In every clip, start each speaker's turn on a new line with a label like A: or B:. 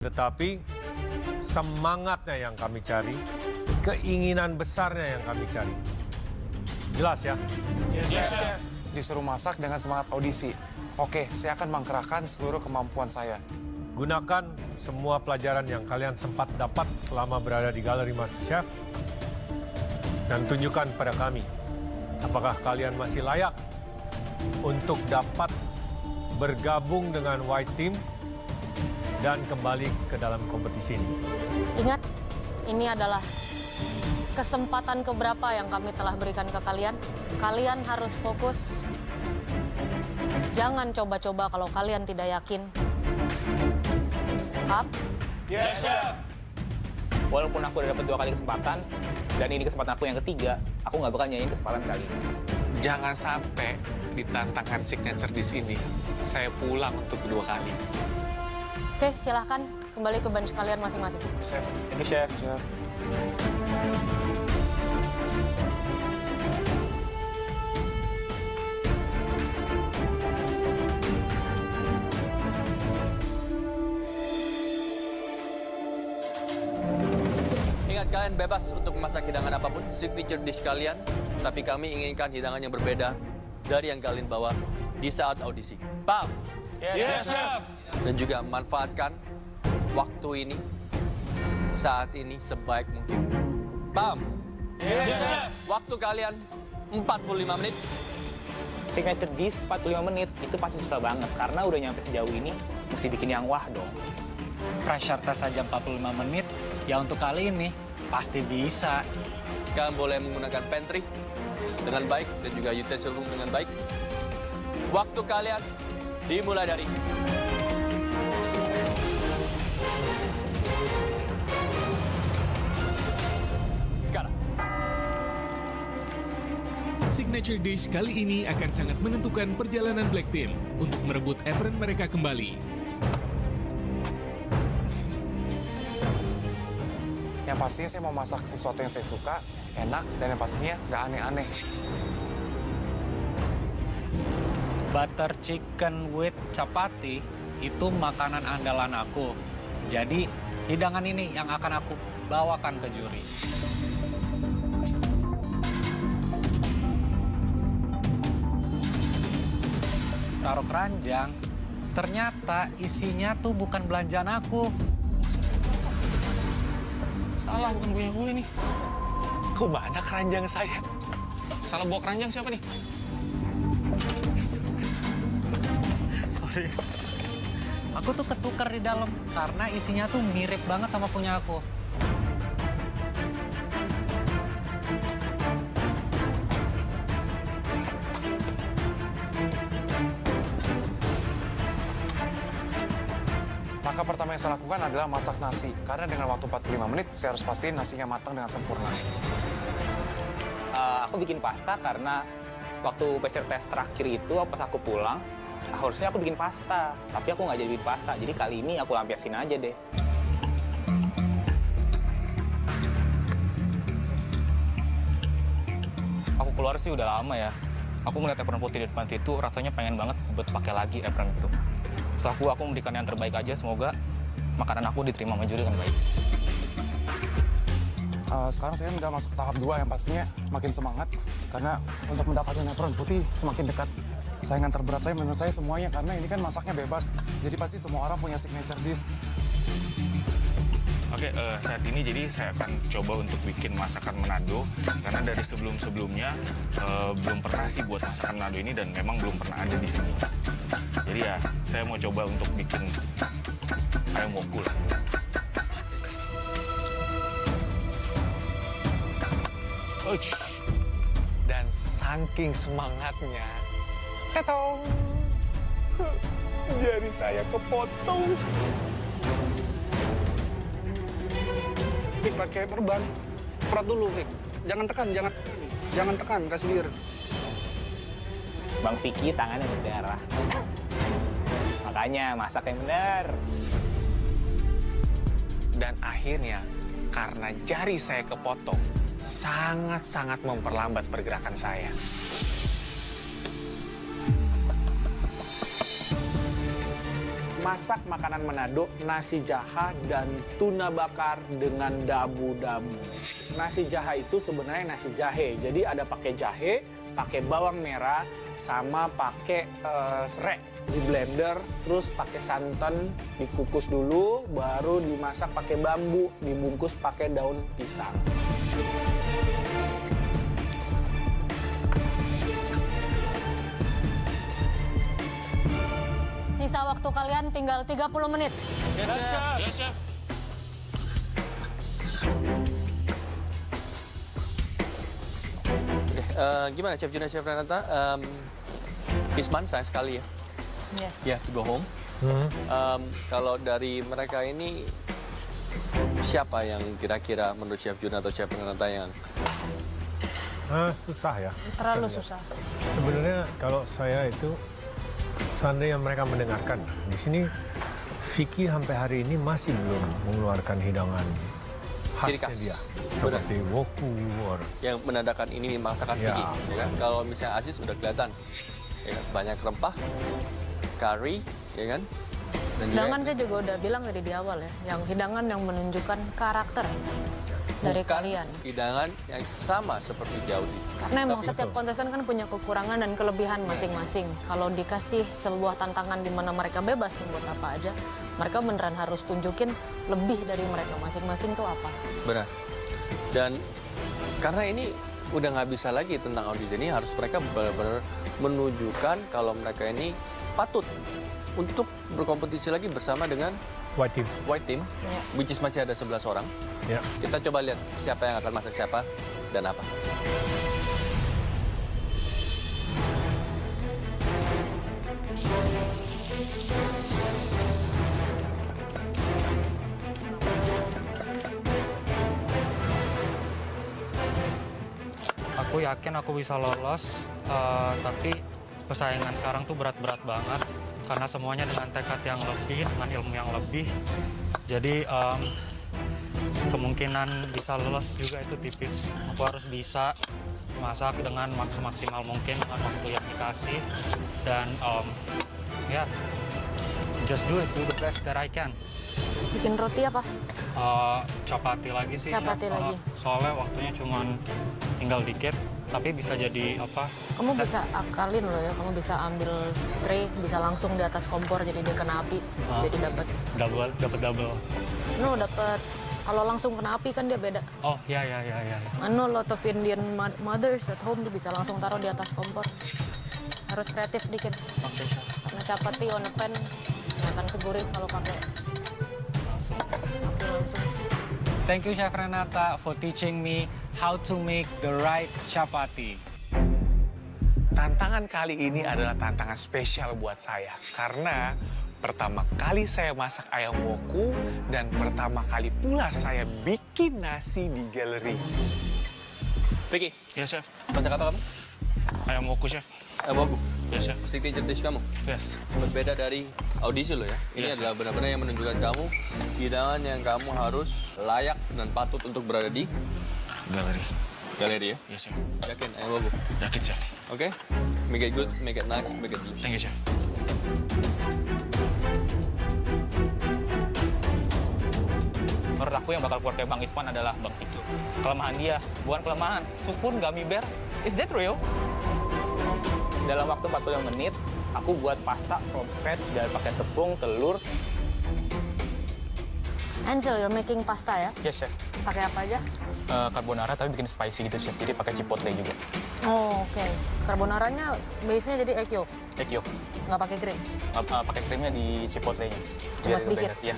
A: Tetapi semangatnya yang kami cari, keinginan besarnya yang kami cari. Jelas ya?
B: Yes, Chef. Disuruh masak dengan semangat audisi. Oke, saya akan mengkerahkan seluruh kemampuan saya.
A: Gunakan semua pelajaran yang kalian sempat dapat selama berada di Galeri MasterChef dan tunjukkan pada kami apakah kalian masih layak untuk dapat bergabung dengan White Team dan kembali ke dalam kompetisi ini.
C: Ingat, ini adalah kesempatan keberapa yang kami telah berikan ke kalian. Kalian harus fokus. Jangan coba-coba kalau kalian tidak yakin. Up?
D: Yes, Chef. Walaupun aku udah dapat 2 kali kesempatan, dan ini kesempatan aku yang ketiga, aku nggak bakal nyanyiin kesempatan kali ini.
E: Jangan sampai di tantangan signature dish ini, saya pulang untuk kedua kali.
C: Oke, silahkan kembali ke bench kalian masing-masing.
D: Chef. Thank you, Chef.
B: Chef.
F: Ingat, kalian bebas untuk memasak hidangan apapun, signature dish kalian, tapi kami inginkan hidangan yang berbeda dari yang kalian bawa di saat audisi. Paham?
D: Yes, Chef.
F: Dan juga manfaatkan waktu ini, saat ini sebaik mungkin. Paham?
D: Yes, Chef.
F: Waktu kalian 45 menit.
D: Signature dish 45 menit, itu pasti susah banget. Karena udah nyampe sejauh ini, mesti bikin yang wah dong.
G: Pressure test saja 45 menit, ya untuk kali ini pasti bisa.
F: Kalian boleh menggunakan pantry dengan baik dan juga utensil room dengan baik. Waktu kalian dimulai dari sekarang.
H: Signature dish kali ini akan sangat menentukan perjalanan Black Team untuk merebut apron mereka kembali.
B: Yang pastinya saya mau masak sesuatu yang saya suka, enak, dan yang pastinya nggak aneh-aneh.
G: Butter chicken with chapati itu makanan andalan aku. Jadi hidangan ini yang akan aku bawakan ke juri. Taruh keranjang, ternyata isinya tuh bukan belanjaan aku.
E: Salah, bukan punya gue nih. Kok mana keranjang saya? Salah bawa keranjang siapa nih?
G: Sorry. Aku tuh ketukar di dalam karena isinya tuh mirip banget sama punya aku.
B: Langkah pertama yang saya lakukan adalah masak nasi. Karena dengan waktu 45 menit, saya harus pastiin nasinya matang dengan sempurna.
D: Aku bikin pasta karena waktu pressure test terakhir itu pas aku pulang, harusnya aku bikin pasta. Tapi aku nggak jadi bikin pasta, jadi kali ini aku lampiasin aja deh. Aku keluar sih udah lama ya. Aku melihat apron putih di depan situ, rasanya pengen banget buat pakai lagi apron itu. So aku memberikan yang terbaik aja, semoga makanan aku diterima sama juri dengan baik.
B: Sekarang saya udah masuk ke tahap 2 yang pastinya makin semangat. Karena untuk mendapatkan apron putih semakin dekat. Saingan terberat saya menurut saya semuanya, karena ini kan masaknya bebas. Jadi pasti semua orang punya signature dish.
E: Oke, saat ini jadi saya akan coba untuk bikin masakan Manado. Karena dari sebelum-sebelumnya belum pernah sih buat masakan Manado ini dan memang belum pernah ada di sini. Jadi ya, saya mau coba untuk bikin ayam woku lah. Dan saking semangatnya, tetong, jari saya kepotong.
I: Fik, pakai perban. Perot dulu, Fik. Jangan tekan, jangan tekan, kasih bir.
D: Bang Vicky tangannya berdarah. Makanya masak yang benar.
E: Dan akhirnya, karena jari saya kepotong, sangat-sangat memperlambat pergerakan saya.
J: memasak makanan Manado, nasi jaha dan tuna bakar dengan dabu-dabu. Nasi jaha itu sebenarnya nasi jahe, jadi ada pakai jahe, pakai bawang merah, sama pakai serai. Di blender, terus pakai santan, dikukus dulu, baru dimasak pakai bambu, dibungkus pakai daun pisang.
C: Sisa waktu kalian tinggal 30 menit.
E: Ya, Chef.
F: Gimana Chef Juna, Chef Renata? Isman, sayang sekali ya.
C: Yes.
F: Ya, to go home. Kalau dari mereka ini, siapa yang kira-kira menurut Chef Juna atau Chef Renata yang...
A: Susah ya.
C: Terlalu susah.
A: Sebenarnya kalau saya itu, seandainya mereka mendengarkan, di sini Vicky sampai hari ini masih belum mengeluarkan hidangan
F: Ciri
A: khasnya
F: khas.
A: dia. Seperti woku,
F: yang menandakan ini masakan
A: Ya.
F: Vicky, ya kan? Kalau misalnya Aziz sudah kelihatan, ya kan? Banyak rempah, kari, ya kan? Dan
C: Sedangkan saya juga udah bilang tadi di awal ya, yang hidangan yang menunjukkan karakter dari
F: bukan
C: kalian.
F: hidangan yang sama seperti di Audi.
C: Karena emang
F: Tapi-
C: setiap kontestan kan punya kekurangan dan kelebihan masing-masing. Kalau dikasih sebuah tantangan di mana mereka bebas membuat apa aja, mereka beneran harus tunjukin lebih dari mereka masing-masing tuh apa.
F: Benar. Dan karena ini udah nggak bisa lagi tentang audisi ini, harus mereka benar-benar menunjukkan kalau mereka ini patut untuk berkompetisi lagi bersama dengan
A: White Team.
F: White Team,
C: Ya.
F: which is masih ada 11 orang.
A: Ya.
F: Kita coba lihat siapa yang akan masak siapa dan apa.
G: Aku yakin aku bisa lolos, tapi persaingan sekarang tuh berat-berat banget karena semuanya dengan tekad yang lebih, dengan ilmu yang lebih. Jadi kemungkinan bisa lolos juga itu tipis. Aku harus bisa masak dengan maksimal mungkin dengan waktu yang dikasih dan ya just do it, do the best that I can.
C: Bikin roti apa?
G: Chapati lagi sih.
C: Chapati
G: Chef.
C: lagi.
G: Soalnya waktunya cuma tinggal dikit, tapi bisa jadi apa?
C: Kamu bisa akalin loh ya, kamu bisa ambil tray, bisa langsung di atas kompor jadi dia kena api, jadi dapat.
G: Double.
C: No, dapat. Kalau langsung kena api kan dia beda.
G: Oh ya.
C: I know a lot of Indian mothers at home dia bisa langsung taruh di atas kompor. Harus kreatif dikit.
G: Oke, Chef.
C: Karena chapati on a pan nggak akan segurih kalau pakai
G: Langsung.
C: api langsung.
G: Thank you Chef Renata for teaching me how to make the right chapati.
K: Tantangan kali ini adalah tantangan spesial buat saya karena pertama kali saya masak ayam woku dan pertama kali pula saya bikin nasi di galeri.
F: Vicky,
E: Ya, Chef.
F: baca kata kamu?
E: Ayam woku, Chef.
F: Bagus.
E: Ya, Chef.
F: Signature dish kamu.
E: Yes.
F: Berbeda dari audisi lo ya. Ini
E: Yes,
F: adalah benar-benar yang menunjukkan kamu hidangan yang kamu harus layak dan patut untuk berada di
E: Galeri.
F: galeri ya.
E: Yes, Chef.
F: Yakin ayam bagus.
E: Yakin, Chef.
F: Oke? Make it good, make it nice, make it delicious.
E: Thank you, Chef.
D: Menurut aku yang bakal keluar kayak Bang Isman adalah Bang Vicky. Kelemahan dia, bukan kelemahan. Supun gummy bear, is that real?
J: Dalam waktu 45 menit, aku buat pasta from scratch dari pakai tepung, telur.
C: Ansel, you're making pasta ya?
D: Yes, Chef.
C: Pakai apa aja?
D: Carbonara tapi bikin spicy gitu, Chef. Jadi pakai chipotle juga.
C: Oh, oke. Carbonaranya base-nya jadi egg yolk,
D: Egg yolk.
C: nggak pakai cream.
D: Pakai krimnya di chipotle-nya.
C: Cuma sedikit?
D: Iya.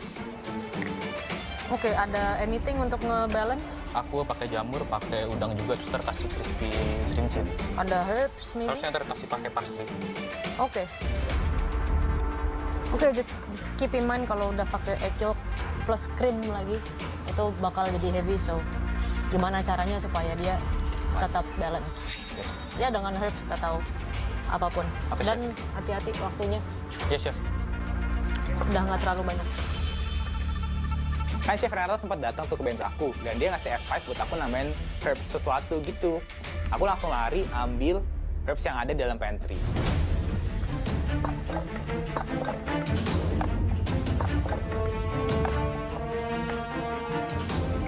C: Oke, ada anything untuk nge-balance?
D: Aku pakai jamur, pakai udang juga, terus ntar kasih crispy shrimp chip.
C: Ada herbs maybe?
D: Harusnya ntar kasih pakai parsley.
C: Oke. Oke, just keep in mind kalau udah pakai egg yolk plus cream lagi, itu bakal jadi heavy, so gimana caranya supaya dia tetap balance.
D: Yes.
C: Ya dengan herbs atau apapun.
D: Oke,
C: Dan hati-hati waktunya,
D: Yes, Chef.
C: udah nggak terlalu banyak.
J: Kan Chef Renata sempat datang tuh ke bench aku, dan dia ngasih advice buat aku namain herbs sesuatu gitu. Aku langsung lari ambil herbs yang ada di dalam pantry.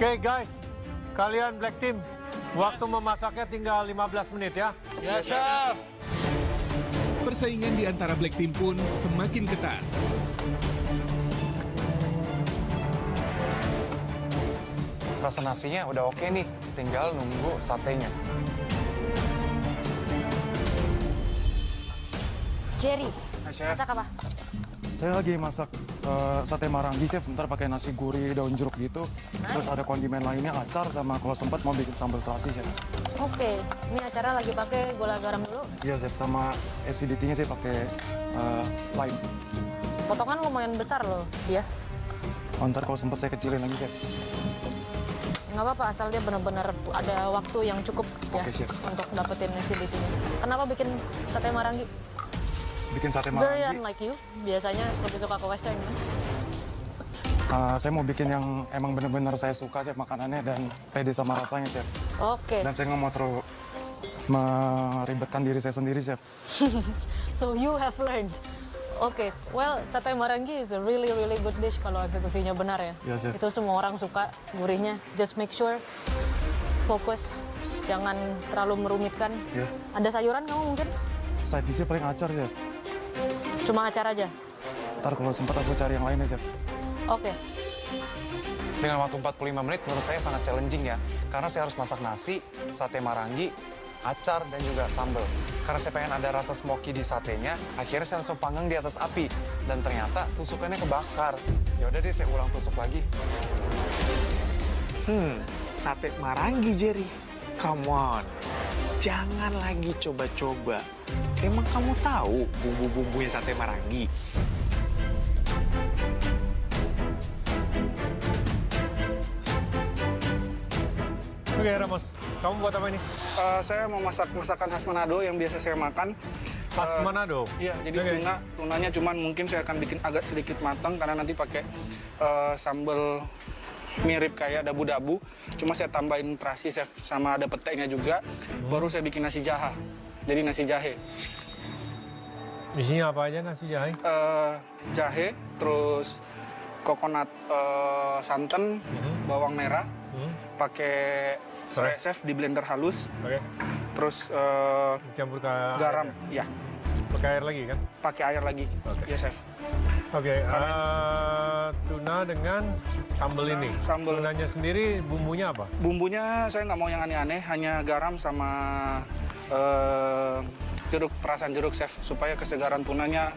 A: Oke guys, kalian Black Team, waktu memasaknya tinggal 15 menit ya.
G: Ya, Chef.
H: Persaingan di antara Black Team pun semakin ketat.
B: Rasa nasinya udah oke nih, tinggal nunggu satenya.
C: Jerry,
B: Chef.
C: masak apa?
B: Saya lagi masak sate marangi, Chef. Ntar pakai nasi gurih, daun jeruk gitu. Terus ada kondimen lainnya, acar, sama kalau sempat mau bikin sambal terasi, Chef.
C: Oke, ini acara lagi pakai gula garam dulu.
B: Iya, Chef. Sama acidity-nya saya pakai lime.
C: Potongan lumayan besar loh dia.
B: Ntar kalau sempat saya kecilin lagi, Chef.
C: Nggak apa-apa, asal dia benar-benar ada waktu yang cukup ya
B: Oke, Chef.
C: untuk dapetin acidity-nya. Kenapa bikin sate marangi?
B: Bikin sate
C: Very
B: marangi.
C: unlike you, biasanya lebih suka ke western kan?
B: Saya mau bikin yang emang bener-bener saya suka, Chef, makanannya dan pede sama rasanya, Chef.
C: Oke.
B: Dan saya nggak mau terlalu meribetkan diri saya sendiri, Chef.
C: So you have learned. Oke, well, sate marangi is a really good dish kalau eksekusinya benar ya.
B: Iya, Chef.
C: Itu semua orang suka gurihnya. Just make sure fokus, jangan terlalu merumitkan.
B: Ya.
C: Ada sayuran kamu mungkin?
B: Side dish-nya paling acar, Chef.
C: Cuma acar aja.
B: Ntar kalau sempat aku cari yang lainnya, Chef.
C: Oke.
B: Dengan waktu 45 menit menurut saya sangat challenging ya. Karena saya harus masak nasi, sate marangi, acar, dan juga sambal. Karena saya pengen ada rasa smoky di satenya, akhirnya saya langsung panggang di atas api. Dan ternyata tusukannya kebakar. Ya udah deh, saya ulang tusuk lagi.
K: Sate marangi, Jerry. Come on. Jangan lagi coba-coba. Emang kamu tahu bumbu-bumbunya sate marangi?
A: Oke Ramos, kamu buat apa ini?
I: Saya mau masak masakan khas Manado yang biasa saya makan.
A: Khas Manado?
I: Iya, jadi
A: Oke.
I: tunanya cuman mungkin saya akan bikin agak sedikit matang karena nanti pakai sambal mirip kayak dabu-dabu. Cuma saya tambahin terasi, Chef, sama ada petainya juga. Baru saya bikin nasi jaha. Jadi nasi jahe.
A: Isinya apa aja nasi jahe?
I: Jahe, terus coconut santan, bawang merah, pakai serai, Chef, di blender halus.
A: Oke.
I: Terus
A: Dicampur ke
I: garam, ya.
A: Pakai air lagi kan?
I: Pakai air lagi.
A: Oke.
I: Ya, Chef.
A: Oke, tuna dengan sambal ini.
I: Sambal.
A: Tunanya sendiri bumbunya apa?
I: Bumbunya saya nggak mau yang aneh-aneh, hanya garam sama jeruk, perasan jeruk, Chef, supaya kesegaran tunanya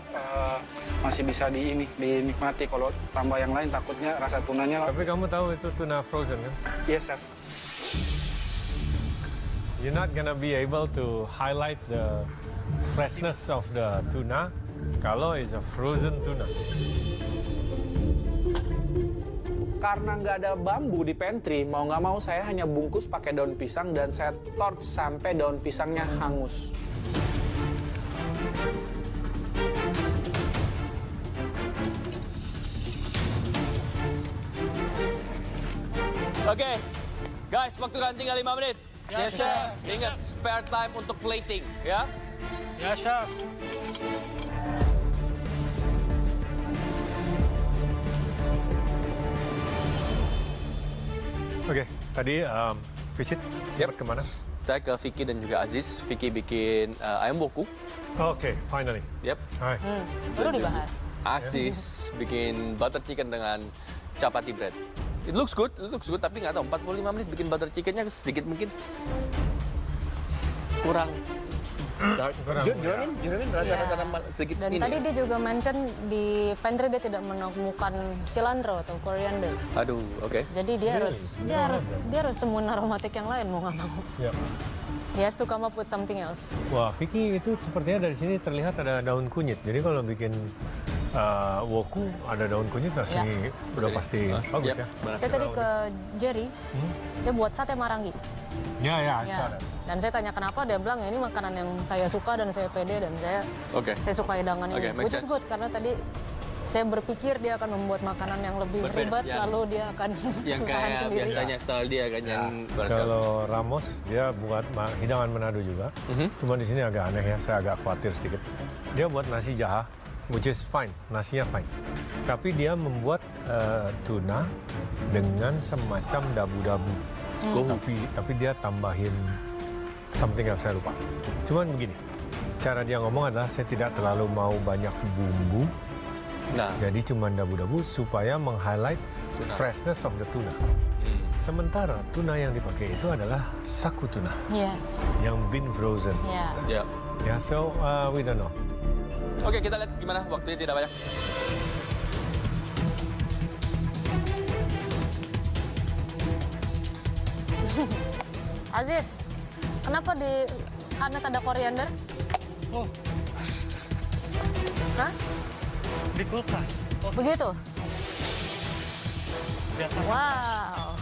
I: masih bisa dinikmati. Kalau tambah yang lain takutnya rasa tunanya.
A: Tapi kamu tahu itu tuna frozen kan?
I: Yes, Chef.
A: You're not gonna be able to highlight the freshness of the tuna kalau it's a frozen tuna.
J: Karena nggak ada bambu di pantry, mau nggak mau saya hanya bungkus pakai daun pisang dan saya torch sampai daun pisangnya hangus.
F: Oke, guys, waktu kan tinggal 5 menit.
G: Yes, Chef.
F: Ingat, spare time untuk plating, ya.
G: Ya, Chef.
A: Oke, tadi visit sempat kemana?
F: Saya ke Vicky dan juga Aziz. Vicky bikin ayam woku.
A: Oke, finally.
F: Yep.
A: Hai.
C: Baru dibahas.
F: Aziz bikin butter chicken dengan chapati bread. It looks good, tapi nggak tahu 45 menit bikin butter chickennya sedikit mungkin kurang. Juranin rasa-rasa sedikit
C: Dan
F: ini.
C: tadi dia juga mention di pantry dia tidak menemukan cilantro atau coriander.
F: Aduh, oke.
C: Jadi dia harus temuin aromatik yang lain mau nggak mau.
A: Ya.
C: He has to come up with something else.
A: Wah, Vicky itu sepertinya dari sini terlihat ada daun kunyit. Jadi kalau bikin woku ada daun kunyit pasti udah pasti bagus ya.
C: Saya tadi ke Jerry, dia buat sate marangi.
A: Ya,
C: Ya.
A: ada.
C: Dan saya tanya kenapa, dia bilang ya ini makanan yang saya suka dan saya pede dan saya suka hidangan ini.
F: Oke, make
C: Which is good karena tadi saya berpikir dia akan membuat makanan yang lebih ribet, lalu dia akan
F: yang
C: susahan
F: kayak
C: sendiri.
F: biasanya style dia kan yang
A: Kalau Ramos dia buat hidangan Manado juga. Cuma di sini agak aneh ya, saya agak khawatir sedikit. Dia buat nasi jaha which is fine, nasinya fine. Tapi dia membuat tuna dengan semacam dabu-dabu. Tapi dia tambahin something yang saya lupa. Cuman begini, cara dia ngomong adalah saya tidak terlalu mau banyak bumbu. Jadi cuma dabu-dabu supaya meng-highlight freshness of the tuna. Sementara tuna yang dipakai itu adalah saku tuna.
C: Yes.
A: Yang been frozen.
C: Yeah.
A: Ya, so we don't know.
F: Oke, kita lihat gimana, waktunya tidak banyak.
C: Aziz, kenapa di Hanes ada koriander?
G: Oh.
C: Hah?
G: Di kulkas.
C: Begitu?
G: Biasa.
C: Wow.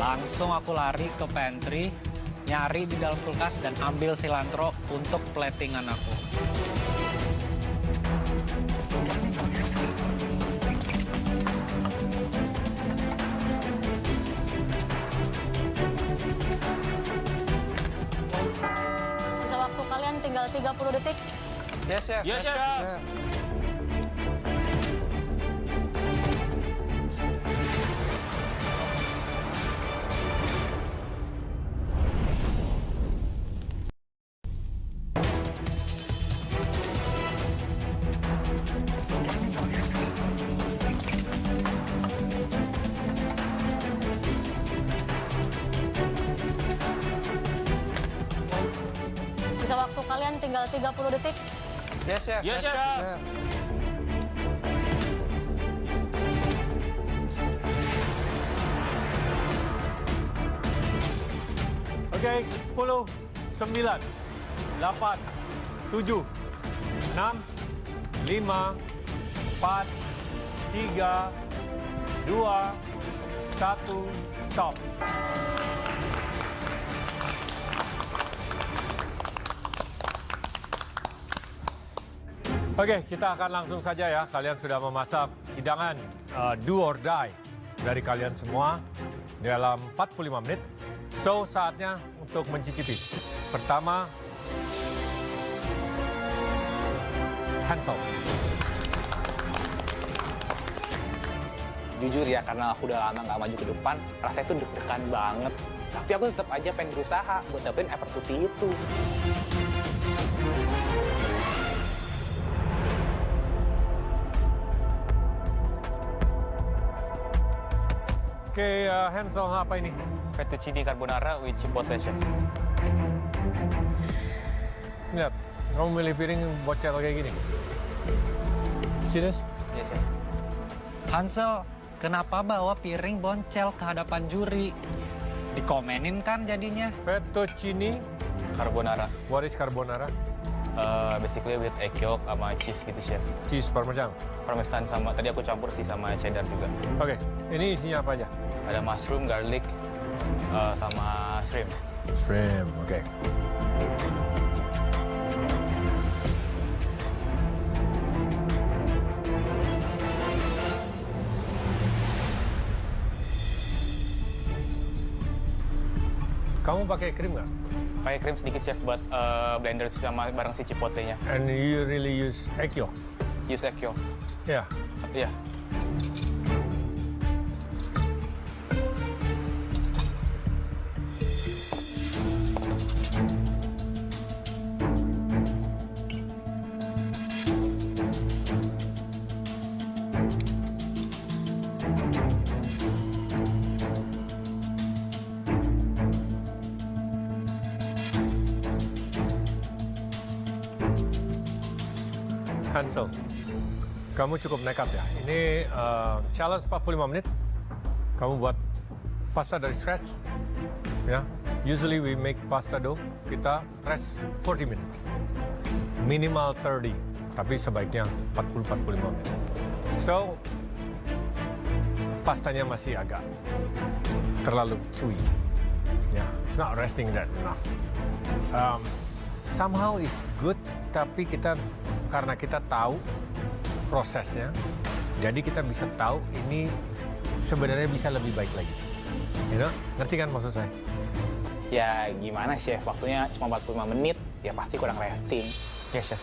G: Langsung aku lari ke pantry, nyari di dalam kulkas dan ambil cilantro untuk platingan aku.
C: Sisa waktu kalian tinggal 30 detik.
J: Yes, chef.
E: Yes, chef.
B: Chef.
C: Sisa waktu kalian tinggal 30 detik.
J: Yes, chef.
E: Yes, chef.
B: Chef.
A: Oke, 10, 9, 8, 7, 6, 5, 4, 3, 2, 1, stop. Oke, kita akan langsung saja ya. Kalian sudah memasak hidangan do or die dari kalian semua dalam 45 menit. So, saatnya untuk mencicipi. Pertama, Hansel.
D: Jujur ya, karena aku udah lama nggak maju ke depan, rasanya itu deg-degan banget. Tapi aku tetap aja pengen berusaha buat dapetin apron putih itu.
A: Oke, Hansel, apa ini?
D: Fettuccine carbonara with chipotle, chef.
A: Lihat, kamu milih piring bocel kayak gini. Serius?
D: Iya, chef.
G: Hansel, kenapa bawa piring boncel ke hadapan juri? Dikomenin kan jadinya?
A: Fettuccine
D: Carbonara.
A: What is carbonara?
D: Basically with egg yolk sama cheese gitu, chef.
A: Cheese parmesan.
D: Parmesan sama, tadi aku campur sih sama cheddar juga.
A: Oke, ini isinya apa aja?
D: Ada mushroom, garlic, sama shrimp.
A: Shrimp, oke. Kamu pakai krim nggak?
D: Pakai krim sedikit, chef, buat blender sama bareng si chipotle-nya.
A: And you really use egg yolk?
D: Use egg yolk.
A: Ya.
D: Iya.
A: Hansel, kamu cukup nekat ya. Ini challenge 45 menit. Kamu buat pasta dari scratch. Ya, usually we make pasta dough. Kita rest 40 minutes. Minimal 30, tapi sebaiknya 40-45 menit. So, pastanya masih agak terlalu chewy. Ya, it's not resting that enough. Somehow is good, tapi karena kita tahu prosesnya, jadi kita bisa tahu ini sebenarnya bisa lebih baik lagi. You know? Ngerti kan maksud saya?
D: Ya gimana, chef? Waktunya cuma 45 menit, ya pasti kurang resting. Ya, chef.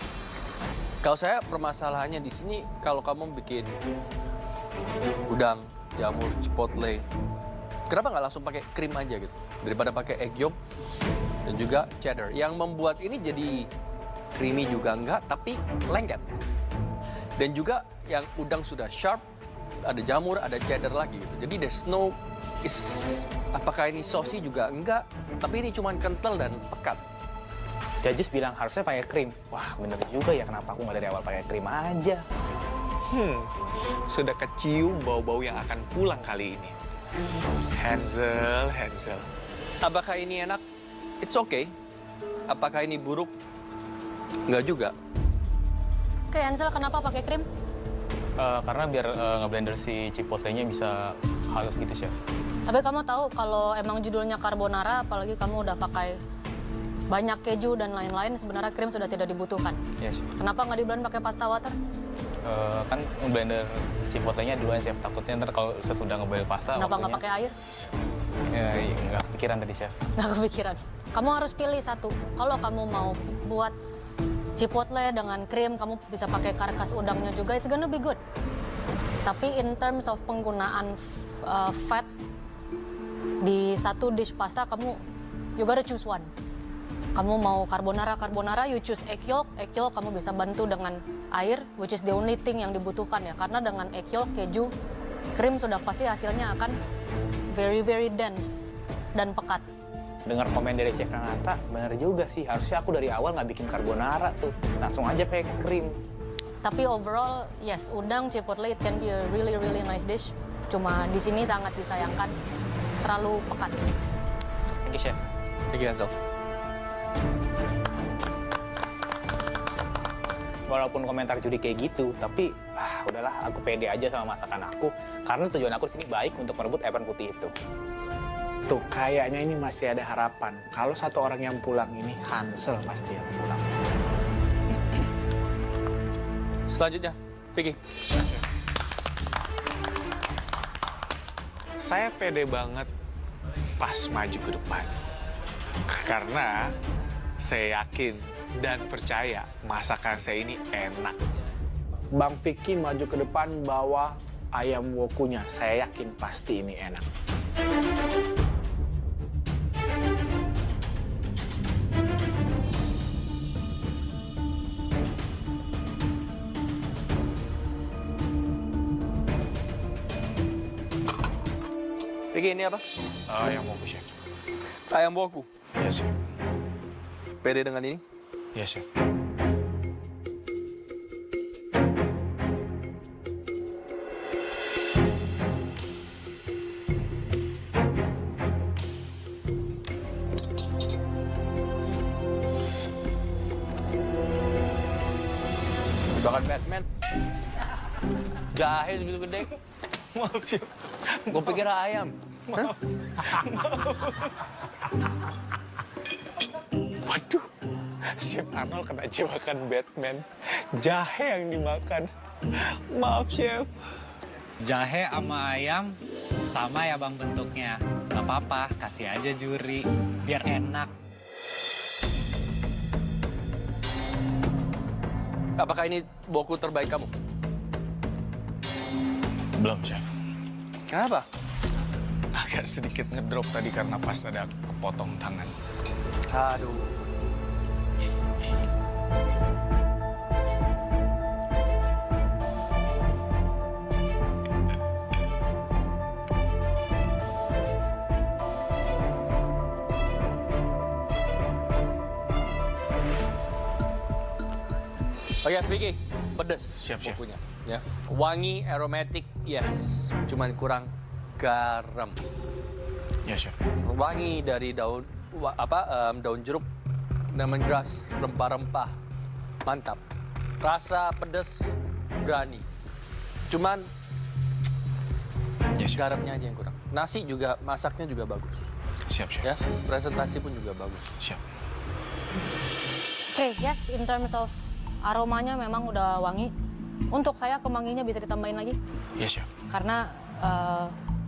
F: Kalau saya permasalahannya di sini, kalau kamu bikin udang, jamur, chipotle, kenapa nggak langsung pakai krim aja gitu? Daripada pakai egg yolk dan juga cheddar. Yang membuat ini jadi creamy juga enggak, tapi lengket. Dan juga yang udang sudah sharp, ada jamur, ada cheddar lagi gitu. Jadi there's no apakah ini saucy juga enggak, tapi ini cuma kental dan pekat.
D: Judges bilang harusnya pakai krim. Wah, bener juga ya, kenapa aku nggak dari awal pakai krim aja.
K: Sudah kecium bau-bau yang akan pulang kali ini. Hansel.
F: Apakah ini enak? It's okay. Apakah ini buruk? Enggak juga.
C: Oke, Ansel, kenapa pakai krim?
D: Karena biar ngeblender si chipotle-nya bisa halus gitu, Chef.
C: Tapi kamu tahu kalau emang judulnya carbonara, apalagi kamu udah pakai banyak keju dan lain-lain, sebenarnya krim sudah tidak dibutuhkan.
D: Iya, Chef.
C: Kenapa nggak di-blend pakai pasta water?
D: Kan ngeblender chipotle-nya duluan, Chef. Takutnya ntar kalau sesudah ngeblender pasta,
C: Kenapa nggak pakai air?
D: Nggak kepikiran tadi, Chef.
C: Nggak kepikiran. Kamu harus pilih satu. Kalau kamu mau buat chipotle dengan krim, kamu bisa pakai karkas udangnya juga, it's gonna be good. Tapi in terms of penggunaan fat di satu dish pasta, you gotta choose one. Kamu mau carbonara, you choose egg yolk kamu bisa bantu dengan air, which is the only thing yang dibutuhkan ya. Karena dengan egg yolk, keju, krim sudah pasti hasilnya akan very, very dense dan pekat.
D: Dengar komen dari Chef Renata, bener juga sih. Harusnya aku dari awal nggak bikin carbonara tuh. Langsung aja pakai krim.
C: Tapi overall, yes, udang chipotle it can be a really, really nice dish. Cuma di sini sangat disayangkan, terlalu pekat.
D: Thank you, Chef.
F: Thank you, Ansel.
D: Walaupun komentar juri kayak gitu, tapi udahlah, aku pede aja sama masakan aku. Karena tujuan aku di sini baik untuk merebut apron putih itu.
J: Tuh, kayaknya ini masih ada harapan. Kalau satu orang yang pulang ini, Hansel pasti yang pulang.
F: Selanjutnya, Vicky.
K: Saya pede banget pas maju ke depan. Karena saya yakin dan percaya masakan saya ini enak.
J: Bang Vicky maju ke depan bawa ayam wokunya. Saya yakin pasti ini enak.
F: Vicky, ini apa?
K: Ayam woku, Chef.
F: Ayam woku.
K: Iya, Chef.
F: Pede dengan ini?
K: Iya, Chef.
F: Jebakan Batman. Jahe segitu gede.
K: Maaf, Chef.
F: Gue pikir ayam. Hah?
K: Waduh, Chef Arnold kena jebakan Batman. Jahe yang dimakan. Maaf, Chef.
G: Jahe sama ayam sama ya Bang bentuknya. Gak apa-apa, kasih aja juri. Biar enak.
F: Apakah ini woku terbaik kamu?
E: Belum, Chef.
F: Kenapa?
E: Agak sedikit ngedrop tadi karena pas ada kepotong tangan.
F: Aduh. Oke, Vicky, pedes.
E: Siap, Chef.
F: Wokunya, ya. Wangi, aromatic, yes. Cuman kurang garam.
E: Ya, Chef.
F: Wangi dari daun daun jeruk, lemongrass, rempah-rempah, mantap. Rasa pedas berani. Cuman
E: Ya, Chef.
F: garamnya aja yang kurang. Nasi juga masaknya juga bagus.
E: Siap, Chef.
F: Ya, presentasi pun juga bagus.
E: Siap.
C: Oke, yes, in terms of aromanya memang udah wangi. Untuk saya kemanginya bisa ditambahin lagi.
E: Ya, Chef.
C: Karena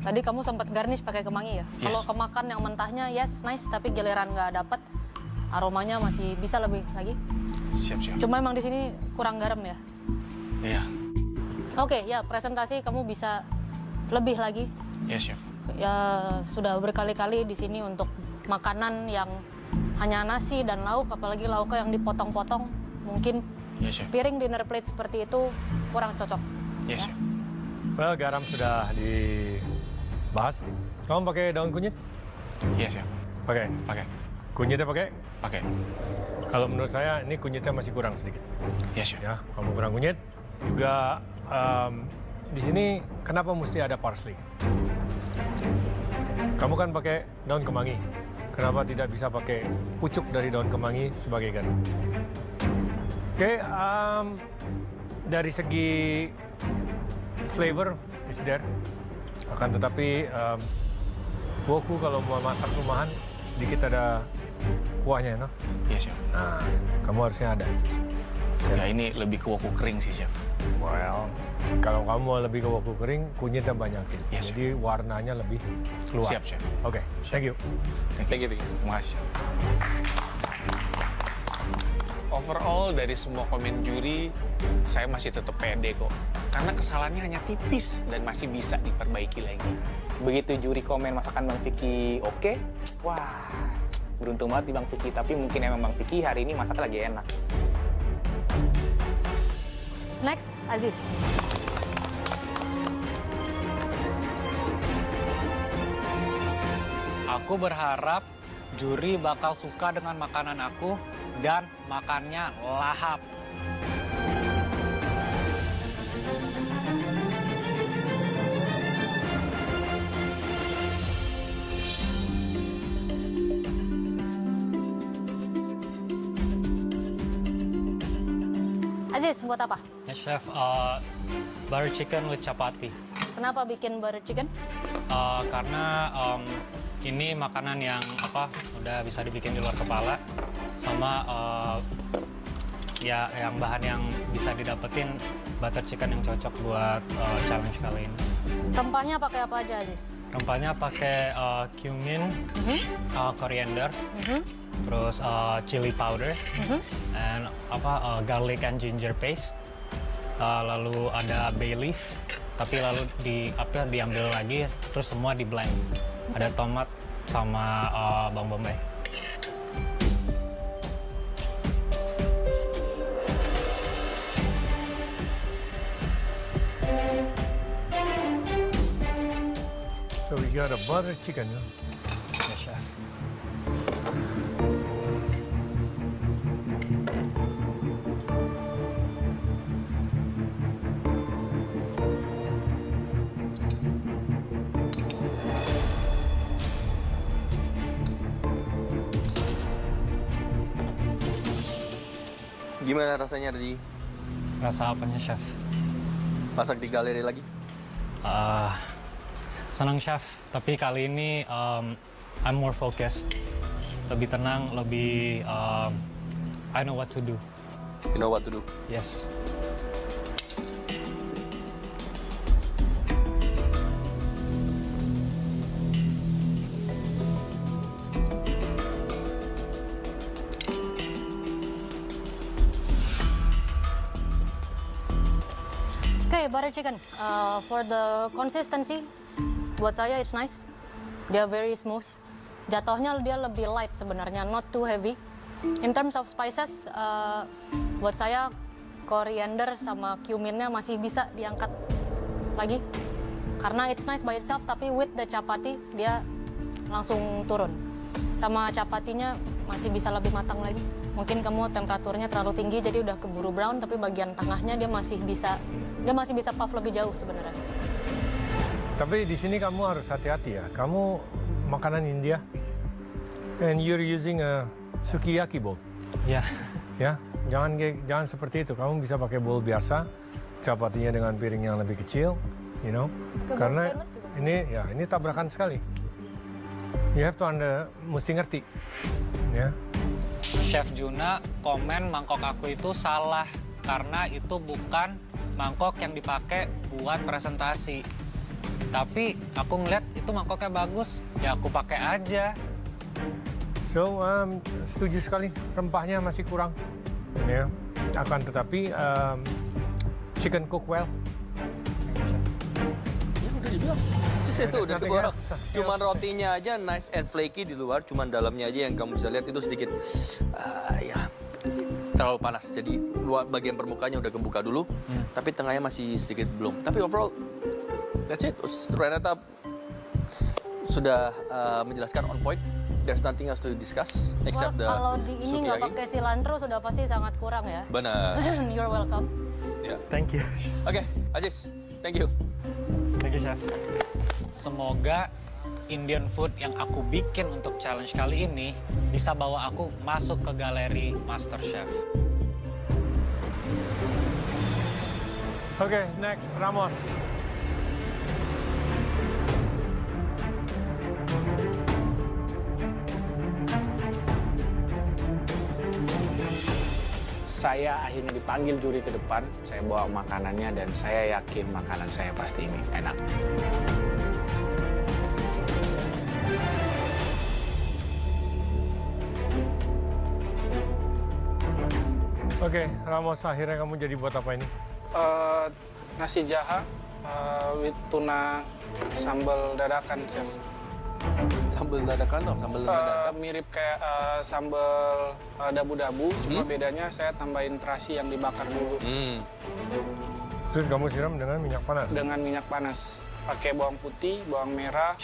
C: tadi kamu sempat garnish pakai kemangi ya.
E: Yes.
C: Kalau kemakan yang mentahnya, yes, nice. Tapi giliran nggak dapet, aromanya masih bisa lebih lagi.
E: Siap, Chef.
C: Cuma emang di sini kurang garam ya.
E: Iya.
C: Oke, ya presentasi kamu bisa lebih lagi.
E: Iya, Chef.
C: Ya sudah berkali-kali di sini untuk makanan yang hanya nasi dan lauk, apalagi lauknya yang dipotong-potong, mungkin
E: Iya, Chef.
C: piring dinner plate seperti itu kurang cocok.
E: Iya, Chef.
A: Well, garam sudah dibahas. Kamu pakai daun kunyit?
E: Iya, Chef.
A: Pakai.
E: Pakai.
A: Kunyitnya pakai?
E: Pakai.
A: Kalau menurut saya ini kunyitnya masih kurang sedikit.
E: Iya, Chef.
A: Ya, kamu kurang kunyit. Juga di sini kenapa mesti ada parsley? Kamu kan pakai daun kemangi. Kenapa tidak bisa pakai pucuk dari daun kemangi sebagai garam? Oke, dari segi flavor is there. Akan tetapi woku kalau mau masak rumahan sedikit ada kuahnya, no?
E: Iya, Chef.
A: Nah, kamu harusnya ada.
E: Ya, ini lebih ke woku kering sih, Chef.
A: Well, kalau kamu mau lebih ke woku kering, kunyitnya banyakin.
E: Yes,
A: jadi warnanya lebih keluar.
E: Siap, Chef.
A: Oke, thank you.
E: Thank you. Terima kasih, Chef.
K: Overall dari semua komen juri, saya masih tetap pede kok. Karena kesalahannya hanya tipis dan masih bisa diperbaiki lagi.
D: Begitu juri komen masakan Bang Vicky oke, wah beruntung banget di Bang Vicky. Tapi mungkin emang Bang Vicky hari ini masaknya lagi enak.
C: Next, Aziz.
G: Aku berharap juri bakal suka dengan makanan aku dan makannya lahap.
C: Aziz, buat apa?
G: Ya, Chef, butter chicken with chapati.
C: Kenapa bikin butter chicken?
G: Karena ini makanan yang udah bisa dibikin di luar kepala, sama ya yang bahan yang bisa didapetin butter chicken yang cocok buat challenge kali ini.
C: Rempahnya pakai apa aja, Aziz?
G: Rempahnya pakai cumin, coriander, terus chili powder, and garlic and ginger paste. Lalu ada bay leaf, tapi lalu diambil lagi, terus semua di blend. Ada tomat sama bawang bombay.
A: So we got a butter chicken. No?
G: Yes, Chef.
F: Gimana rasanya tadi
G: Rasa apanya, Chef?
F: masak di galeri lagi?
G: Senang, Chef. Tapi kali ini I'm more focused. Lebih tenang, lebih I know what to do.
F: You know what to do.
G: Yes.
C: Okay, butter chicken. For the consistency, buat saya it's nice. Dia very smooth. Jatuhnya dia lebih light sebenarnya, not too heavy. In terms of spices, buat saya coriander sama cuminnya masih bisa diangkat lagi. Karena it's nice by itself, tapi with the chapati dia langsung turun. Sama chapatinya masih bisa lebih matang lagi. Mungkin kamu temperaturnya terlalu tinggi jadi udah keburu brown, tapi bagian tengahnya dia masih bisa puff lebih jauh sebenarnya.
A: Tapi di sini kamu harus hati-hati ya. Kamu makanan India, and you're using a sukiyaki bowl.
G: Ya.
A: Ya, jangan seperti itu. Kamu bisa pakai bowl biasa, chapatinya dengan piring yang lebih kecil, you know. Karena ini tabrakan sekali. You have to mesti ngerti, ya.
G: Chef Juna komen mangkok aku itu salah karena itu bukan mangkok yang dipakai buat presentasi. Tapi aku ngeliat itu mangkoknya bagus, ya aku pakai aja.
A: So, setuju sekali. Rempahnya masih kurang. Ya, akan tetapi chicken cook well.
F: Ya udah dibilang. Itu udah keluar. Cuman rotinya aja nice and flaky di luar, cuman dalamnya aja yang kamu bisa lihat itu sedikit ya terlalu panas. Jadi luar bagian permukaannya udah kebuka dulu, tapi tengahnya masih sedikit belum. Tapi overall that's it. Renata sudah menjelaskan on point. There's nothing else to discuss except the
C: Kalau di ini nggak pakai cilantro sudah pasti sangat kurang ya.
F: Benar.
C: You're welcome.
F: Ya.
I: Thank you.
F: Oke, Aziz, thank you.
I: Thank you, Chef.
G: Semoga Indian food yang aku bikin untuk challenge kali ini bisa bawa aku masuk ke galeri MasterChef.
A: Oke, next Ramos.
J: Saya akhirnya dipanggil juri ke depan, saya bawa makanannya dan saya yakin makanan saya pasti ini enak.
A: Oke, Ramos, akhirnya kamu jadi buat apa ini?
I: Nasi jaha with tuna sambal dadakan, Chef.
F: Sambal dadakan dong, sambal dadakan.
I: Mirip kayak sambal dabu-dabu, cuma bedanya saya tambahin terasi yang dibakar dulu.
A: Terus kamu siram dengan minyak panas?
I: Dengan minyak panas. Pakai bawang putih, bawang merah,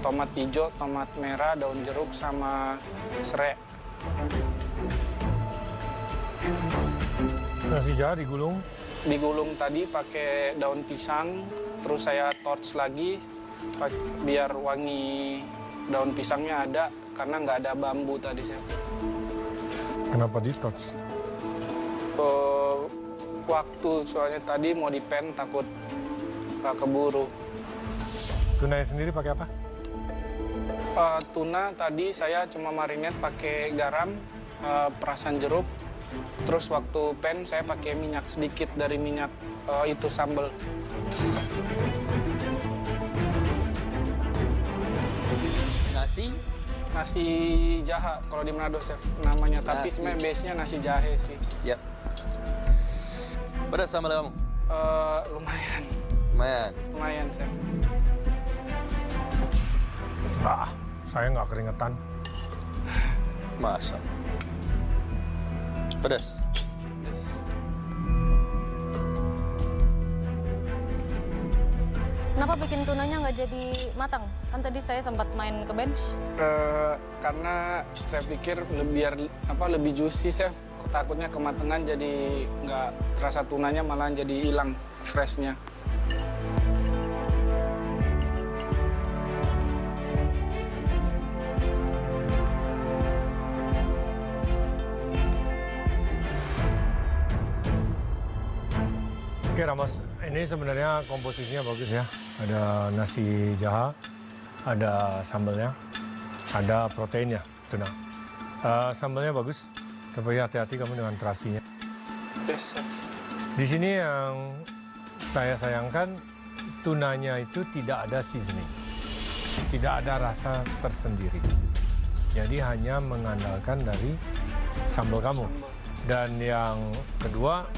I: tomat hijau, tomat merah, daun jeruk, sama serai.
A: Nasi jaha digulung?
I: Digulung tadi pakai daun pisang, terus saya torch lagi biar wangi daun pisangnya ada, karena nggak ada bambu tadi, Chef.
A: Kenapa di torch?
I: Waktu soalnya tadi mau dipen, takut nggak keburu.
A: Tunanya sendiri pakai apa?
I: Tuna tadi saya cuma marinate pakai garam, perasan jeruk. Terus waktu pen saya pakai minyak sedikit dari minyak itu sambal. Nasi jaha kalau di Manado, Chef namanya, tapi sebenarnya base-nya nasi jahe sih.
F: Ya. Pedas sambal kamu?
I: Lumayan. Lumayan, Chef.
A: Saya nggak keringetan.
F: Masa? Pedas?
C: Kenapa bikin tunanya nggak jadi matang? Kan tadi saya sempat main ke bench.
I: Karena saya pikir lebih juicy, Chef. Takutnya kematangan jadi nggak terasa tunanya, malah jadi hilang freshnya.
A: Oke Ramos, ini sebenarnya komposisinya bagus ya. Ada nasi jaha, ada sambalnya, ada proteinnya, tuna. Sambalnya bagus, tapi hati-hati kamu dengan terasinya.
I: Yes, Chef.
A: Di sini yang saya sayangkan, tunanya itu tidak ada seasoning. Tidak ada rasa tersendiri. Jadi hanya mengandalkan dari sambal kamu. Dan yang kedua,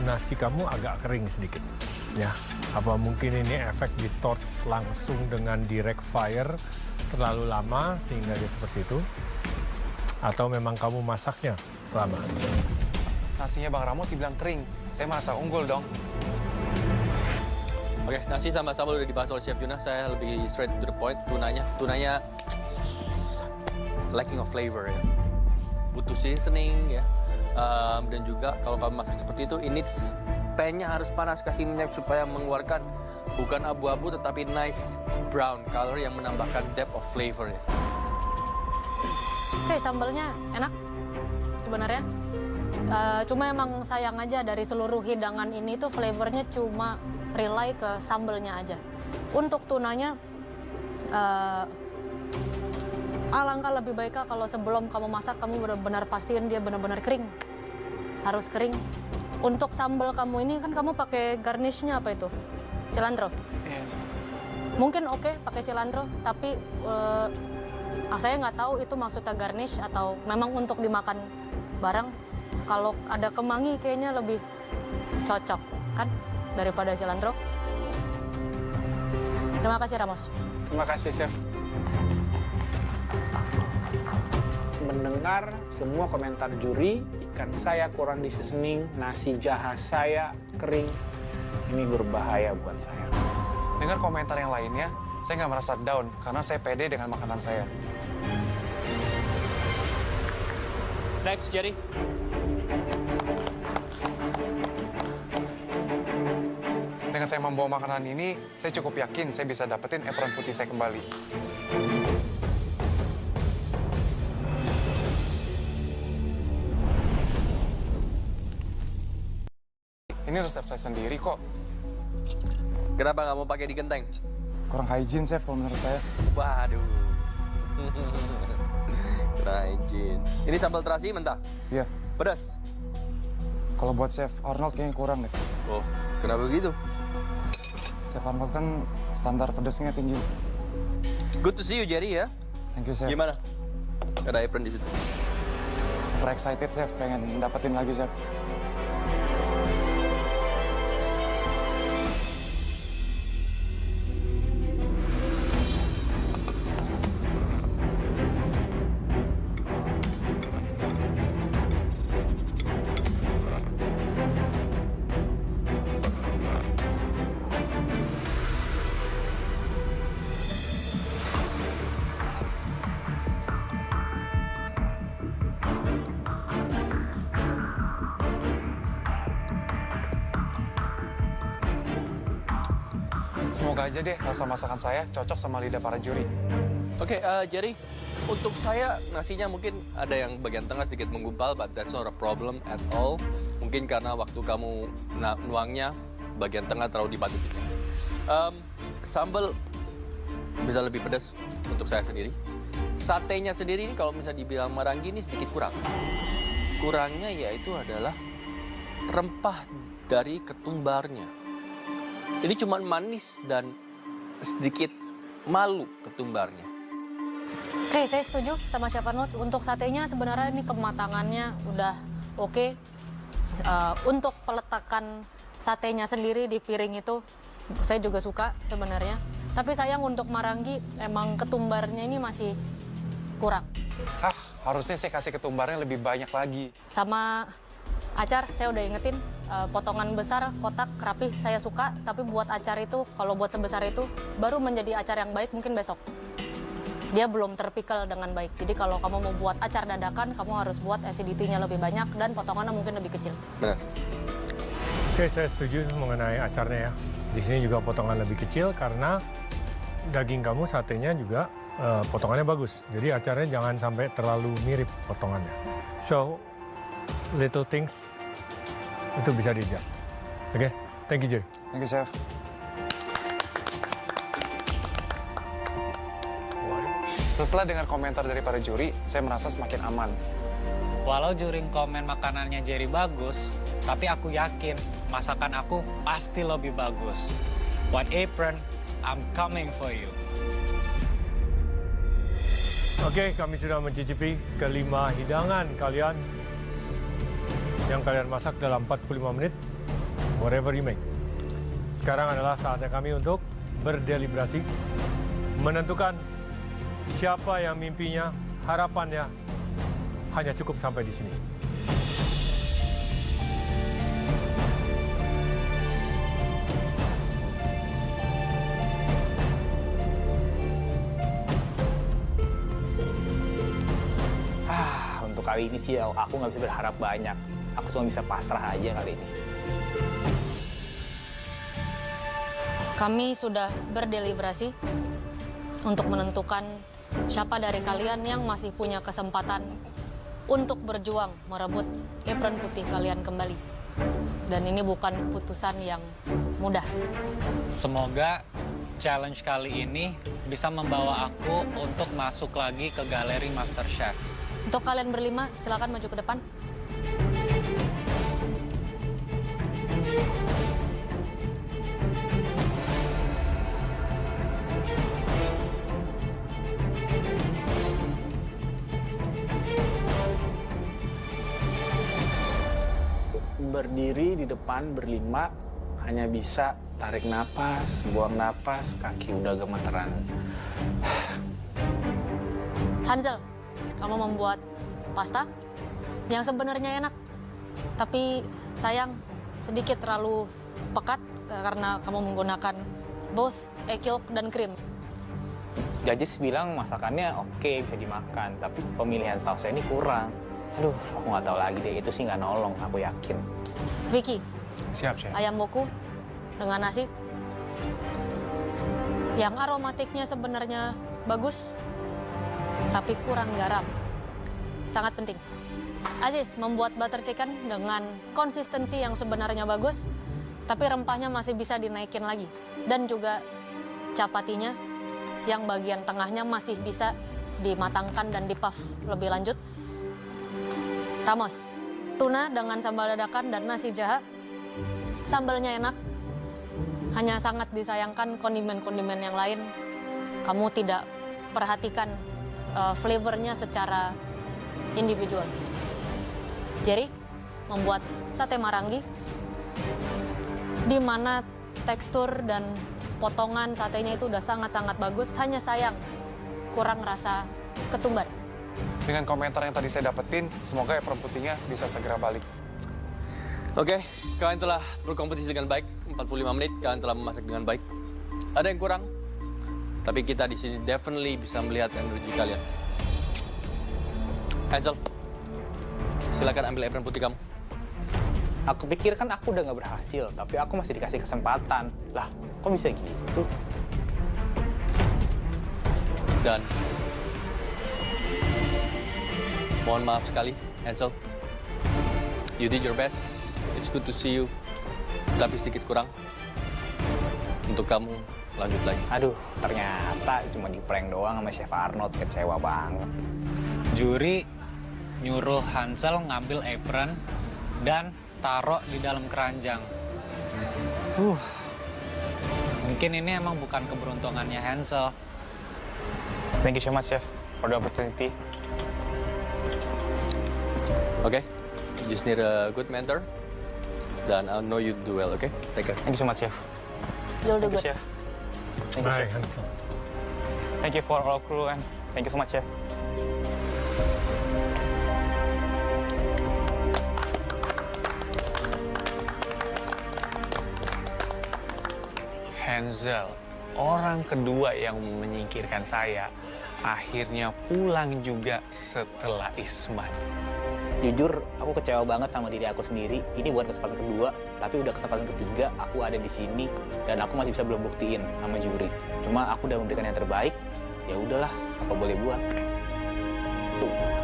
A: nasi kamu agak kering sedikit, ya. Apa mungkin ini efek di torch langsung dengan direct fire terlalu lama sehingga dia seperti itu? Atau memang kamu masaknya lama?
B: Nasinya Bang Ramos dibilang kering, saya merasa unggul dong.
F: Oke, nasi sama sambal udah dibahas oleh Chef Juna. Saya lebih straight to the point. Tunanya lacking of flavor ya. Butuh seasoning ya. Dan juga kalau kamu masak seperti itu, ini pannya harus panas, kasih minyak supaya mengeluarkan bukan abu-abu tetapi nice brown color yang menambahkan depth of flavor.
C: Oke, sambalnya enak sebenarnya. Cuma emang sayang aja dari seluruh hidangan ini tuh flavornya cuma rely ke sambalnya aja. Untuk tunanya, alangkah lebih baiknya kalau sebelum kamu masak, kamu benar-benar pastiin dia benar-benar kering. Harus kering. Untuk sambal kamu ini kan kamu pakai garnishnya apa itu? Cilantro?
I: Iya.
C: Mungkin oke pakai cilantro, tapi saya nggak tahu itu maksudnya garnish atau memang untuk dimakan bareng. Kalau ada kemangi kayaknya lebih cocok kan daripada cilantro. Terima kasih Ramos.
J: Terima kasih, Chef. Mendengar semua komentar juri, ikan saya kurang di seasoning, nasi jaha saya kering, ini berbahaya buat saya.
B: Dengar komentar yang lainnya, saya nggak merasa down karena saya pede dengan makanan saya.
F: Next, Jerry.
B: Dengan saya membawa makanan ini, saya cukup yakin saya bisa dapetin apron putih saya kembali. Ini resep saya sendiri kok.
F: Kenapa nggak mau pakai di genteng?
B: Kurang hygiene, Chef, kalau menurut saya.
F: Waduh. Kurang hygiene. Ini sambal terasi mentah?
B: Iya.
F: Pedas?
B: Kalau buat Chef Arnold kayaknya kurang deh.
F: Oh, kenapa begitu?
B: Chef Arnold kan standar pedasnya tinggi.
F: Good to see you, Jerry ya.
B: Thank you, Chef.
F: Gimana? Ada apron di situ.
B: Super excited, Chef. Pengen dapetin lagi, Chef. Semoga aja deh rasa masakan saya cocok sama lidah para juri.
F: Oke, Jerry, untuk saya nasinya mungkin ada yang bagian tengah sedikit menggumpal, but that's not a problem at all. Mungkin karena waktu kamu nuangnya, bagian tengah terlalu dipadukan. Sambal bisa lebih pedas untuk saya sendiri. Satenya sendiri ini kalau misalnya dibilang Marangi ini sedikit kurang. Kurangnya yaitu adalah rempah dari ketumbarnya. Ini cuma manis dan sedikit malu ketumbarnya.
C: Oke, saya setuju sama Chef Arnold. Untuk satenya sebenarnya ini kematangannya udah oke. Untuk peletakan satenya sendiri di piring itu saya juga suka sebenarnya. Tapi sayang untuk Marangi emang ketumbarnya ini masih kurang.
B: Harusnya saya kasih ketumbarnya lebih banyak lagi.
C: Sama acar saya udah ingetin, potongan besar, kotak, rapih saya suka. Tapi buat acar itu, kalau buat sebesar itu, baru menjadi acar yang baik mungkin besok. Dia belum terpikel dengan baik. Jadi kalau kamu mau buat acar dadakan, kamu harus buat acidity-nya lebih banyak dan potongannya mungkin lebih kecil.
F: Benar.
A: Oke, saya setuju mengenai acarnya ya. Di sini juga potongan lebih kecil karena daging kamu satenya juga potongannya bagus. Jadi acarnya jangan sampai terlalu mirip potongannya. So, little things itu bisa di-adjust. Oke, thank you, Jerry.
B: Thank you, Chef. Setelah dengar komentar dari para juri, saya merasa semakin aman.
G: Walau juri komen makanannya Jerry bagus, tapi aku yakin masakan aku pasti lebih bagus. White Apron, I'm coming for you.
A: Oke, kami sudah mencicipi kelima hidangan kalian yang kalian masak dalam 45 menit, whatever you make. Sekarang adalah saatnya kami untuk berdeliberasi, menentukan siapa yang mimpinya, harapannya hanya cukup sampai di sini.
J: Untuk kali ini sih aku nggak bisa berharap banyak. Aku cuma bisa pasrah aja kali ini.
C: Kami sudah berdeliberasi untuk menentukan siapa dari kalian yang masih punya kesempatan untuk berjuang merebut apron putih kalian kembali. Dan ini bukan keputusan yang mudah.
G: Semoga challenge kali ini bisa membawa aku untuk masuk lagi ke galeri MasterChef.
C: Untuk kalian berlima, silakan maju ke depan.
J: berdiri di depan berlima, hanya bisa tarik napas, buang napas, kaki udah gemeteran.
C: Hansel, kamu membuat pasta yang sebenarnya enak, tapi sayang sedikit terlalu pekat karena kamu menggunakan both egg yolk dan krim.
D: Judges bilang masakannya oke, bisa dimakan, tapi pemilihan sausnya ini kurang. Aduh, aku nggak tahu lagi deh, itu sih nggak nolong, aku yakin.
C: Vicky,
B: Siap, Chef.
C: ayam woku dengan nasi yang aromatiknya sebenarnya bagus, tapi kurang garam. Sangat penting. Aziz membuat butter chicken dengan konsistensi yang sebenarnya bagus, tapi rempahnya masih bisa dinaikin lagi. Dan juga chapatinya yang bagian tengahnya masih bisa dimatangkan dan di-puff lebih lanjut. Ramos, tuna dengan sambal dadakan dan nasi jaha. Sambalnya enak, hanya sangat disayangkan kondimen-kondimen yang lain. Kamu tidak perhatikan flavornya secara individual. Jerry membuat sate marangi, di mana tekstur dan potongan satenya itu udah sangat-sangat bagus, hanya sayang kurang rasa ketumbar.
B: Dengan komentar yang tadi saya dapetin, semoga apron putihnya bisa segera balik.
F: Oke, kalian telah berkompetisi dengan baik, 45 menit, kalian telah memasak dengan baik. Ada yang kurang, tapi kita di sini definitely bisa melihat energi kalian. Hansel, silakan ambil apron putih kamu.
D: Aku pikir kan aku udah nggak berhasil, tapi aku masih dikasih kesempatan. Lah, kok bisa gitu?
F: Dan mohon maaf sekali, Hansel. You did your best. It's good to see you. Tapi sedikit kurang. Untuk kamu, lanjut lagi.
D: Aduh, ternyata cuma di-prank doang sama Chef Arnold. Kecewa banget.
G: Juri nyuruh Hansel ngambil apron dan taruh di dalam keranjang. Mungkin ini emang bukan keberuntungannya Hansel.
D: Thank you so much, Chef, for the opportunity.
F: Okay, you just need a good mentor. Dan I know you do well, okay? Take care.
D: Thank you so much, Chef.
C: You'll do
D: Thank you,
C: good.
D: Chef. Thank you, Chef. Thank you for all crew and thank you so much, Chef.
K: Hansel, orang kedua yang menyingkirkan saya, akhirnya pulang juga setelah Isman.
D: Jujur, aku kecewa banget sama diri aku sendiri. Ini bukan kesempatan kedua, tapi udah kesempatan ketiga aku ada di sini dan aku masih bisa belum buktiin sama juri. Cuma aku udah memberikan yang terbaik. Ya udahlah, apa boleh buat.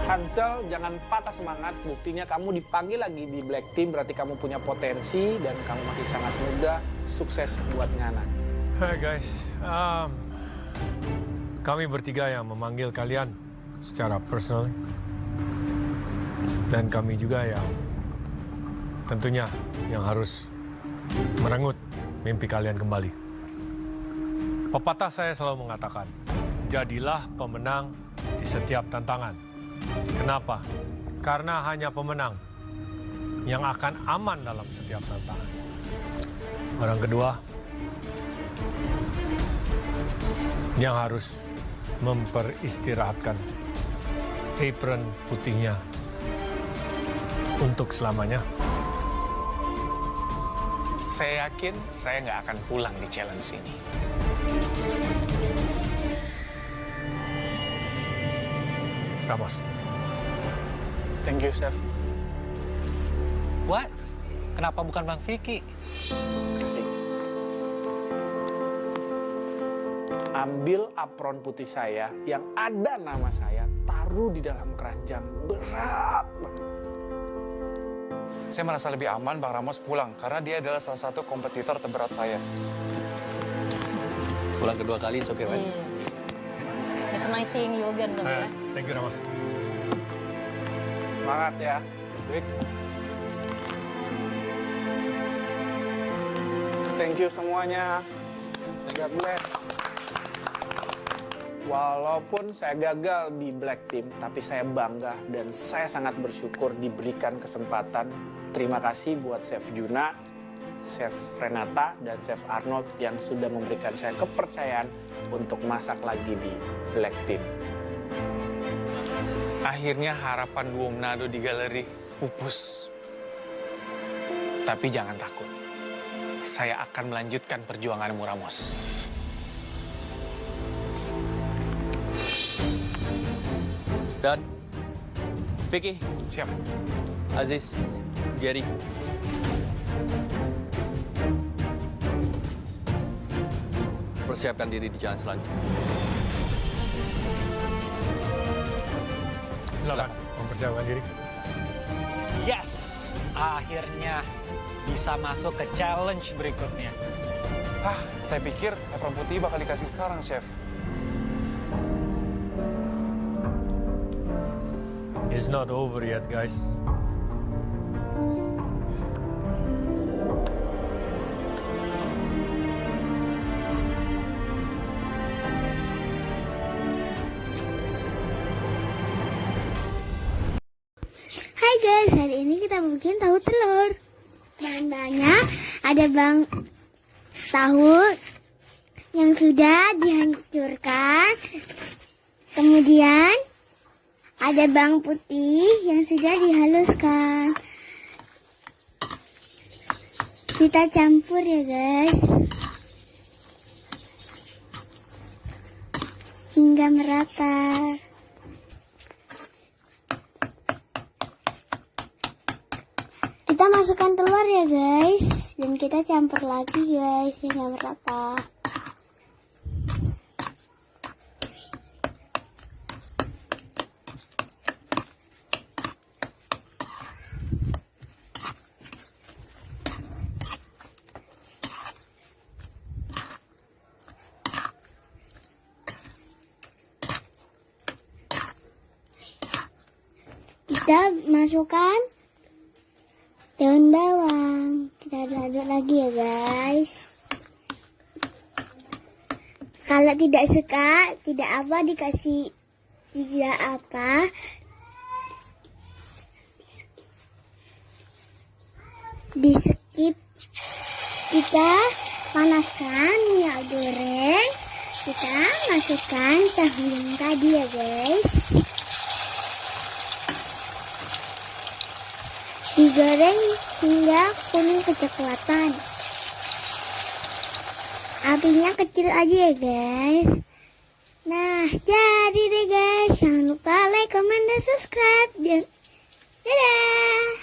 J: Hansel, jangan patah semangat. Buktinya kamu dipanggil lagi di Black Team, berarti kamu punya potensi dan kamu masih sangat muda. Sukses buat Ngana.
A: Hai guys, kami bertiga yang memanggil kalian secara personal. Dan kami juga yang tentunya yang harus merenggut mimpi kalian kembali. Pepatah saya selalu mengatakan, jadilah pemenang di setiap tantangan. Kenapa? Karena hanya pemenang yang akan aman dalam setiap tantangan. Orang kedua, yang harus memperistirahatkan apron putihnya untuk selamanya.
K: Saya yakin saya nggak akan pulang di challenge ini.
A: Ramos.
J: Thank you, Chef.
G: What? Kenapa bukan Bang Vicky?
J: Kasih. Ambil apron putih saya yang ada nama saya, taruh di dalam keranjang. Berat banget.
B: Saya merasa lebih aman Bang Ramos pulang, karena dia adalah salah satu kompetitor terberat saya.
F: Pulang kedua kali, it's okay, right?
C: It's nice seeing you again, Bang, ya.
A: Thank you, Ramos.
J: Semangat ya. Baik. Thank you semuanya. God bless. Walaupun saya gagal di Black Team, tapi saya bangga dan saya sangat bersyukur diberikan kesempatan Terima kasih buat Chef Juna, Chef Renata, dan Chef Arnold yang sudah memberikan saya kepercayaan untuk masak lagi di Black Team.
K: Akhirnya harapan duo Manado di galeri pupus. Tapi jangan takut, saya akan melanjutkan perjuanganmu, Ramos.
F: Dan Vicky,
K: Siap.
F: Aziz, Jerry. Persiapkan diri di jalan selanjutnya.
A: Silakan mempersiapkan diri.
G: Yes, akhirnya bisa masuk ke challenge berikutnya.
B: Saya pikir apron putih bakal dikasih sekarang, Chef.
A: It's not over yet, guys.
L: Hai guys, hari ini kita bikin tahu telur. Bahan-bahannya ada tahu yang sudah dihancurkan. Kemudian ada bawang putih yang sudah dihaluskan. Kita campur ya guys, hingga merata. Kita masukkan telur ya guys, dan kita campur lagi guys hingga merata. Kita masukkan daun bawang, kita aduk lagi ya guys. Kalau tidak suka, tidak apa, dikasih tidak apa. Di skip. Kita panaskan minyak goreng. Kita masukkan tahu yang tadi ya guys. Digoreng hingga kuning kecoklatan. Apinya kecil aja ya guys. Nah, jadi deh guys. Jangan lupa like, comment, dan subscribe. Dadah.